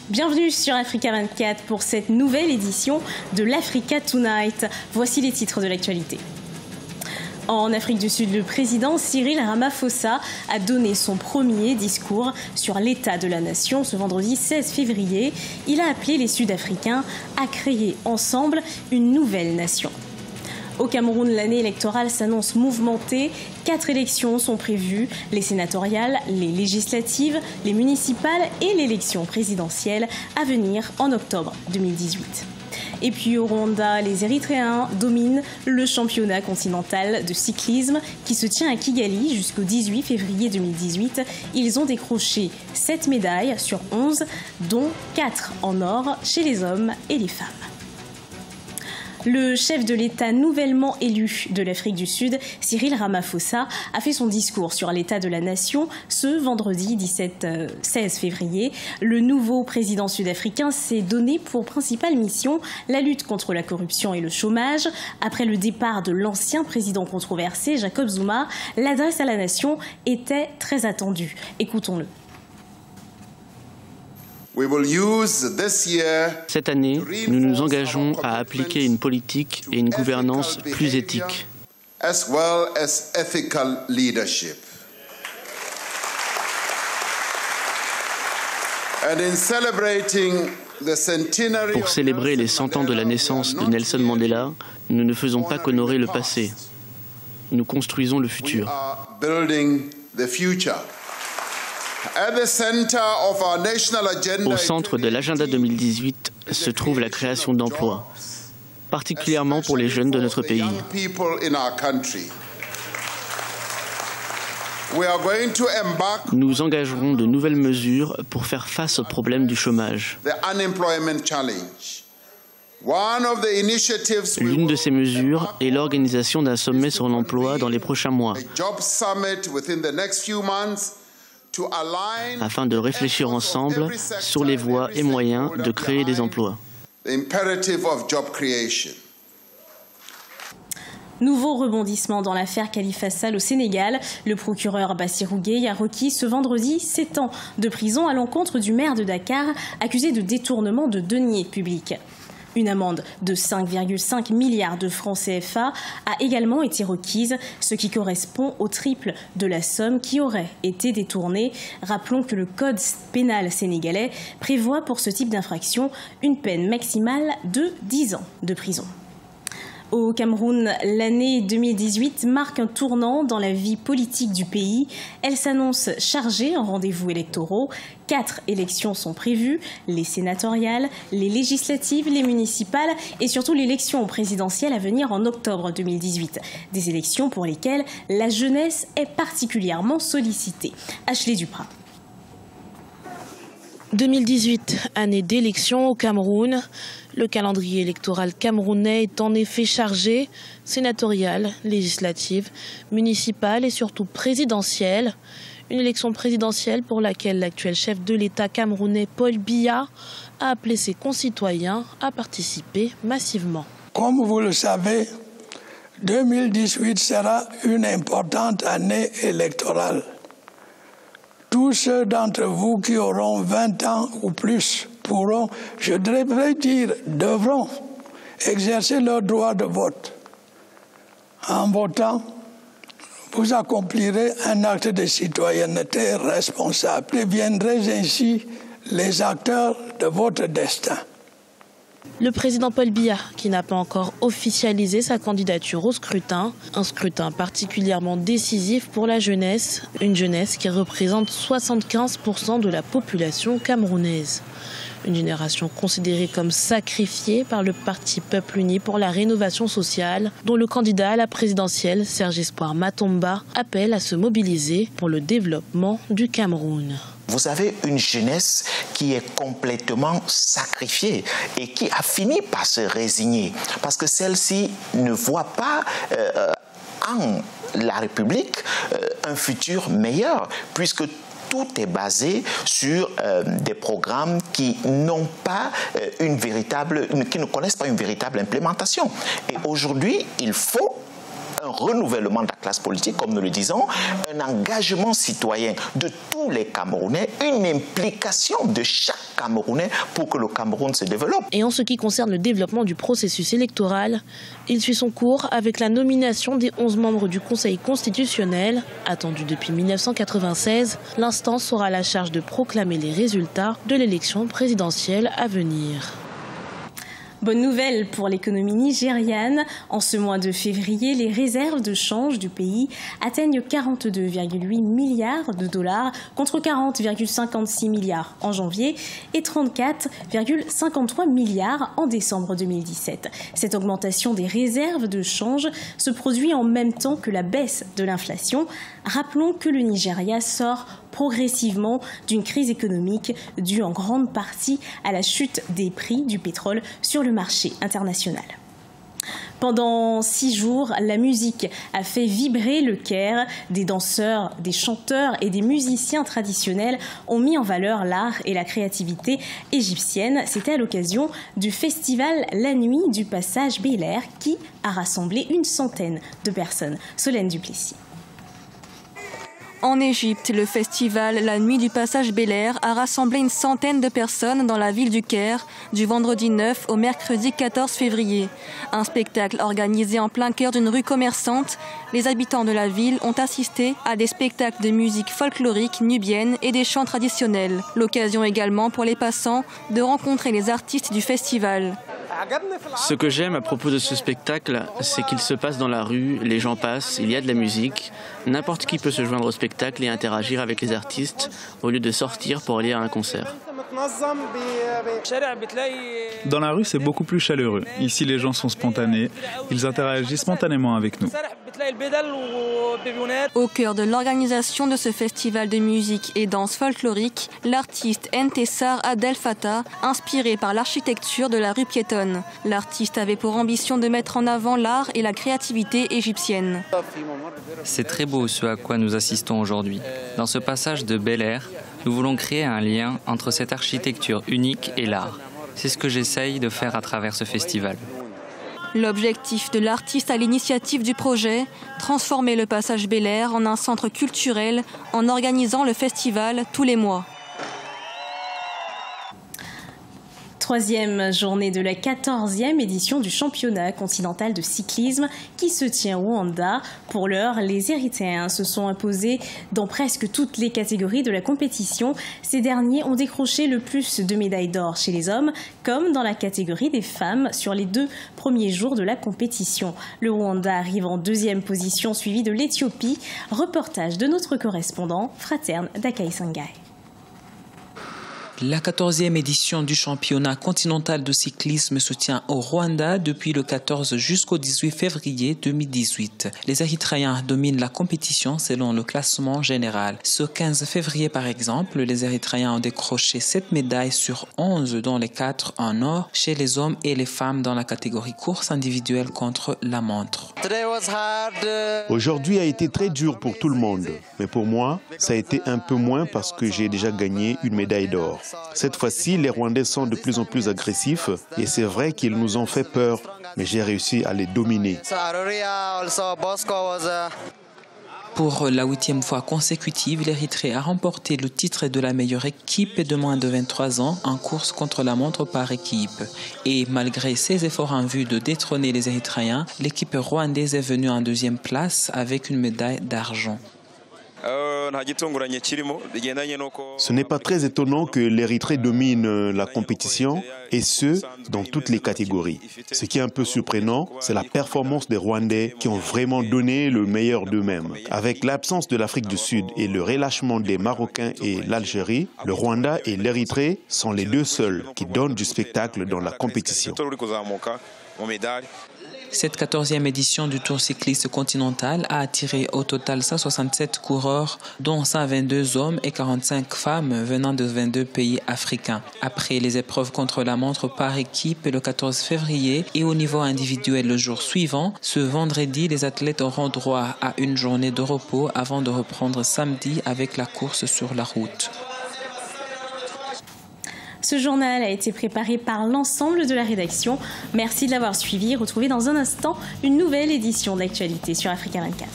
Bienvenue sur Africa 24 pour cette nouvelle édition de l'Africa Tonight. Voici les titres de l'actualité. En Afrique du Sud, le président Cyril Ramaphosa a donné son premier discours sur l'état de la nation ce vendredi 16 février. Il a appelé les Sud-Africains à créer ensemble une nouvelle nation. Au Cameroun, l'année électorale s'annonce mouvementée. 4 élections sont prévues, les sénatoriales, les législatives, les municipales et l'élection présidentielle à venir en octobre 2018. Et puis au Rwanda, les Érythréens dominent le championnat continental de cyclisme qui se tient à Kigali jusqu'au 18 février 2018. Ils ont décroché 7 médailles sur 11, dont 4 en or chez les hommes et les femmes. Le chef de l'État nouvellement élu de l'Afrique du Sud, Cyril Ramaphosa, a fait son discours sur l'état de la nation ce vendredi 16 février. Le nouveau président sud-africain s'est donné pour principale mission la lutte contre la corruption et le chômage. Après le départ de l'ancien président controversé, Jacob Zuma, l'adresse à la nation était très attendue. Écoutons-le. Cette année, nous nous engageons à appliquer une politique et une gouvernance plus éthiques. Pour célébrer les 100 ans de la naissance de Nelson Mandela, nous ne faisons pas qu'honorer le passé. Nous construisons le futur. Au centre de l'agenda 2018 se trouve la création d'emplois, particulièrement pour les jeunes de notre pays. Nous engagerons de nouvelles mesures pour faire face au problème du chômage. L'une de ces mesures est l'organisation d'un sommet sur l'emploi dans les prochains mois, afin de réfléchir ensemble sur les voies et moyens de créer des emplois. Nouveau rebondissement dans l'affaire Khalifa Sall au Sénégal. Le procureur Bassirou Gueye a requis ce vendredi 7 ans de prison à l'encontre du maire de Dakar, accusé de détournement de deniers publics. Une amende de 5,5 milliards de francs CFA a également été requise, ce qui correspond au triple de la somme qui aurait été détournée. Rappelons que le code pénal sénégalais prévoit pour ce type d'infraction une peine maximale de 10 ans de prison. Au Cameroun, l'année 2018 marque un tournant dans la vie politique du pays. Elle s'annonce chargée en rendez-vous électoraux. 4 élections sont prévues, les sénatoriales, les législatives, les municipales et surtout l'élection présidentielle à venir en octobre 2018. Des élections pour lesquelles la jeunesse est particulièrement sollicitée. Ashley Duprat. 2018, année d'élection au Cameroun. Le calendrier électoral camerounais est en effet chargé, sénatorial, législative, municipale et surtout présidentielle. Une élection présidentielle pour laquelle l'actuel chef de l'État camerounais Paul Biya a appelé ses concitoyens à participer massivement. Comme vous le savez, 2018 sera une importante année électorale. Tous ceux d'entre vous qui auront 20 ans ou plus pourront, je devrais dire, devront exercer leur droit de vote. En votant, vous accomplirez un acte de citoyenneté responsable. Vous deviendrez ainsi les acteurs de votre destin. Le président Paul Biya, qui n'a pas encore officialisé sa candidature au scrutin, un scrutin particulièrement décisif pour la jeunesse, une jeunesse qui représente 75% de la population camerounaise. Une génération considérée comme sacrifiée par le parti Peuple Uni pour la rénovation sociale, dont le candidat à la présidentielle, Serge Espoir Matomba, appelle à se mobiliser pour le développement du Cameroun. Vous avez une jeunesse qui est complètement sacrifiée et qui a fini par se résigner parce que celle-ci ne voit pas en la République un futur meilleur puisque tout est basé sur des programmes qui n'ont pas qui ne connaissent pas une véritable implémentation. Et aujourd'hui, il faut un renouvellement de la classe politique, comme nous le disons, un engagement citoyen de tous les Camerounais, une implication de chaque Camerounais pour que le Cameroun se développe. Et en ce qui concerne le développement du processus électoral, il suit son cours avec la nomination des 11 membres du Conseil constitutionnel. Attendu depuis 1996, l'instance aura la charge de proclamer les résultats de l'élection présidentielle à venir. Bonne nouvelle pour l'économie nigériane. En ce mois de février, les réserves de change du pays atteignent 42,8 milliards de dollars contre 40,56 milliards en janvier et 34,53 milliards en décembre 2017. Cette augmentation des réserves de change se produit en même temps que la baisse de l'inflation. Rappelons que le Nigeria sort progressivement d'une crise économique due en grande partie à la chute des prix du pétrole sur le marché international. Pendant 6 jours, la musique a fait vibrer le Caire. Des danseurs, des chanteurs et des musiciens traditionnels ont mis en valeur l'art et la créativité égyptienne. C'était à l'occasion du festival La Nuit du Passage Bel Air qui a rassemblé une centaine de personnes. Solène Duplessis. En Égypte, le festival La Nuit du Passage Bel Air a rassemblé une centaine de personnes dans la ville du Caire du vendredi 9 au mercredi 14 février. Un spectacle organisé en plein cœur d'une rue commerçante. Les habitants de la ville ont assisté à des spectacles de musique folklorique nubienne et des chants traditionnels. L'occasion également pour les passants de rencontrer les artistes du festival. Ce que j'aime à propos de ce spectacle, c'est qu'il se passe dans la rue, les gens passent, il y a de la musique. N'importe qui peut se joindre au spectacle et interagir avec les artistes au lieu de sortir pour aller à un concert. Dans la rue, c'est beaucoup plus chaleureux. Ici, les gens sont spontanés. Ils interagissent spontanément avec nous. Au cœur de l'organisation de ce festival de musique et danse folklorique, l'artiste Ntessar Adel Fattah, inspiré par l'architecture de la rue piétonne. L'artiste avait pour ambition de mettre en avant l'art et la créativité égyptienne. C'est très beau ce à quoi nous assistons aujourd'hui. Dans ce passage de Bel Air, nous voulons créer un lien entre cette architecture unique et l'art. C'est ce que j'essaye de faire à travers ce festival. L'objectif de l'artiste à l'initiative du projet, transformer le passage Bel Air en un centre culturel en organisant le festival tous les mois. Troisième journée de la 14e édition du championnat continental de cyclisme qui se tient au Rwanda. Pour l'heure, les Érythréens se sont imposés dans presque toutes les catégories de la compétition. Ces derniers ont décroché le plus de médailles d'or chez les hommes, comme dans la catégorie des femmes sur les 2 premiers jours de la compétition. Le Rwanda arrive en 2e position, suivi de l'Éthiopie. Reportage de notre correspondant, Fraterne Dakai Sangai. La 14e édition du championnat continental de cyclisme se tient au Rwanda depuis le 14 jusqu'au 18 février 2018. Les Érythréens dominent la compétition selon le classement général. Ce 15 février par exemple, les Érythréens ont décroché 7 médailles sur 11 dont les 4 en or chez les hommes et les femmes dans la catégorie course individuelle contre la montre. Aujourd'hui a été très dur pour tout le monde, mais pour moi, ça a été un peu moins parce que j'ai déjà gagné une médaille d'or. Cette fois-ci, les Rwandais sont de plus en plus agressifs et c'est vrai qu'ils nous ont fait peur, mais j'ai réussi à les dominer. Pour la 8e fois consécutive, l'Érythrée a remporté le titre de la meilleure équipe de moins de 23 ans en course contre la montre par équipe. Et malgré ses efforts en vue de détrôner les Érythréens, l'équipe rwandaise est venue en 2e place avec une médaille d'argent. Ce n'est pas très étonnant que l'Érythrée domine la compétition, et ce, dans toutes les catégories. Ce qui est un peu surprenant, c'est la performance des Rwandais qui ont vraiment donné le meilleur d'eux-mêmes. Avec l'absence de l'Afrique du Sud et le relâchement des Marocains et l'Algérie, le Rwanda et l'Érythrée sont les 2 seuls qui donnent du spectacle dans la compétition. Cette 14e édition du Tour cycliste continental a attiré au total 167 coureurs, dont 122 hommes et 45 femmes venant de 22 pays africains. Après les épreuves contre la montre par équipe le 14 février et au niveau individuel le jour suivant, ce vendredi, les athlètes auront droit à une journée de repos avant de reprendre samedi avec la course sur la route. Ce journal a été préparé par l'ensemble de la rédaction. Merci de l'avoir suivi. Retrouvez dans un instant une nouvelle édition de l'actualité sur Africa 24.